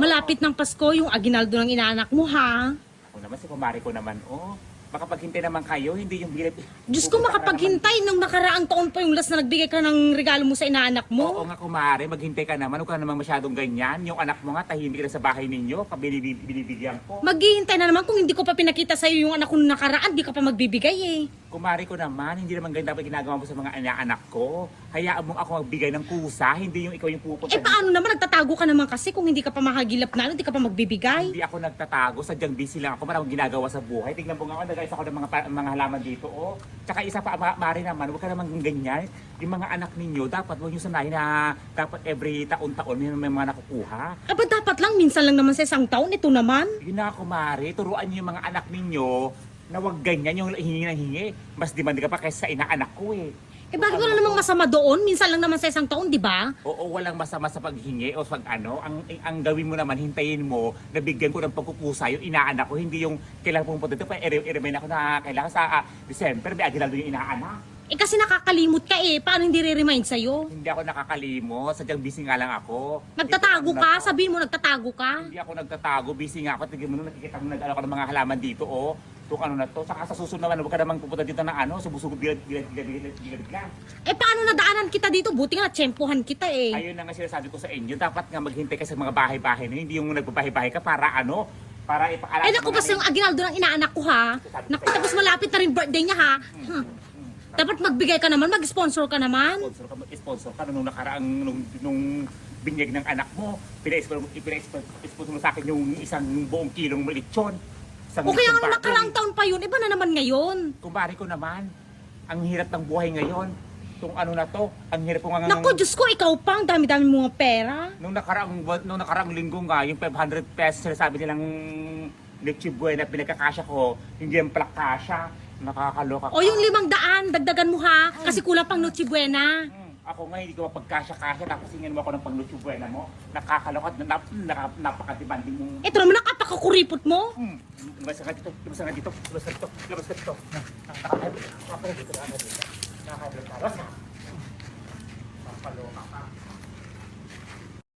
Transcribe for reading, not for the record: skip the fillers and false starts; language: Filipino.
Malapit ng Pasko, yung aginaldo ng inaanak mo, ha? Ako naman, si kumari ko naman, makapaghintay naman kayo, hindi yung bilip. Diyos ko, makapaghintay nung nakaraang taon pa yung last na nagbigay ka ng regalo mo sa inaanak mo. Oo nga, kumari, maghintay ka naman, huwag ka naman masyadong ganyan. Yung anak mo nga, tahimik na sa bahay ninyo, binibigyan ko. Maghihintay na naman kung hindi ko pa pinakita sa'yo yung anak ko nung nakaraan, di ka pa magbibigay eh. Kumari ko naman, hindi naman ganyan dapat ginagawa mo sa mga anak ko. Hayaan mo ako magbigay ng kusa, hindi yung ikaw yung pupunta. Eh paano naman, nagtatago ka naman kasi kung hindi ka pa mahagilap na, hindi ka pa magbibigay. Hindi ako nagtatago, sadyang busy lang ako, maraming ginagawa sa buhay. Tingnan mo nga ako, nag-ayos ako ng mga halaman dito, Tsaka isa pa, Mari naman, huwag ka naman ganyan. Yung mga anak ninyo, dapat huwag nyo sanayin na dapat every taon-taon may mga nakukuha. Aba dapat lang, minsan lang naman sa isang taon, ito naman. Yun na, Kumari, turuan nyo yung mga anak ninyo na huwag ganyan yung hingi na hingi. Mas demandi ka pa kaysa sa inaanak ko Eh bakit wala namang masama doon? Minsan lang naman sa isang taon, di ba? Oo, walang masama sa paghingi o pag ano. Ang gawin mo naman, hintayin mo, nabigyan ko ng pagkukusa yung inaanak ko. Hindi yung kailangan pumunta dito. I-remind ako na kailangan sa December, may aginaldo yung inaanak. Eh kasi nakakalimot ka eh. Paano hindi re-remind sa'yo? Hindi ako nakakalimot, sadyang busy nga lang ako. Nagtatago Ito, ka? ano na to. Sabihin mo nagtatago ka? Hindi ako nagtatago, busy nga ako. Tignan mo nung nakikita mo nag-alak ng mga halaman dito, Itong ano na to. Saka sa susunod naman, huwag ka namang pupunta dito na subusugod bigla. Eh paano nadaanan kita dito? Buti nga, tsempuhan kita eh. Ayun na nga sinasabi ko sa inyo, dapat nga maghintay ka sa mga bahay-bahay na hindi yung nagbabahay-bahay ka para para ipakala. Eh naku, basta yung aginaldo ng inaanak ko ha. Naku, tapos malapit na rin birthday niya ha. Dapat magbigay ka naman, mag-sponsor ka naman. Sponsor ka nung nakaraang nung binyag ng anak mo. Pina-sponsor mo sa akin yung isang buong kilong lechon. O kaya nga nakaraang taon pa yun, iba na naman ngayon. Kumpare ko naman, ang hirap ng buhay ngayon. Itong ano na to, ang hirap ko nga. Naku, Diyos ko, ikaw pa, ang dami-dami mga pera. Nung nakaraang linggo nga, yung 500 pesos, sabi nilang Leche Buena, pinagkakasya ko, hindi yung plakasya. Nakakaloka ka. O yung 500, dagdagan mo ha, kasi kulang pang Noche Buena. Ako nga hindi ko mapagkasya-kasya, tapos hingin mo ako ng pang Leche Buena mo. Nakakaloka, napaka-demanding mong. Ito naman, nakapakakuripot mo. Labas ka dito. Nakakaloka ka.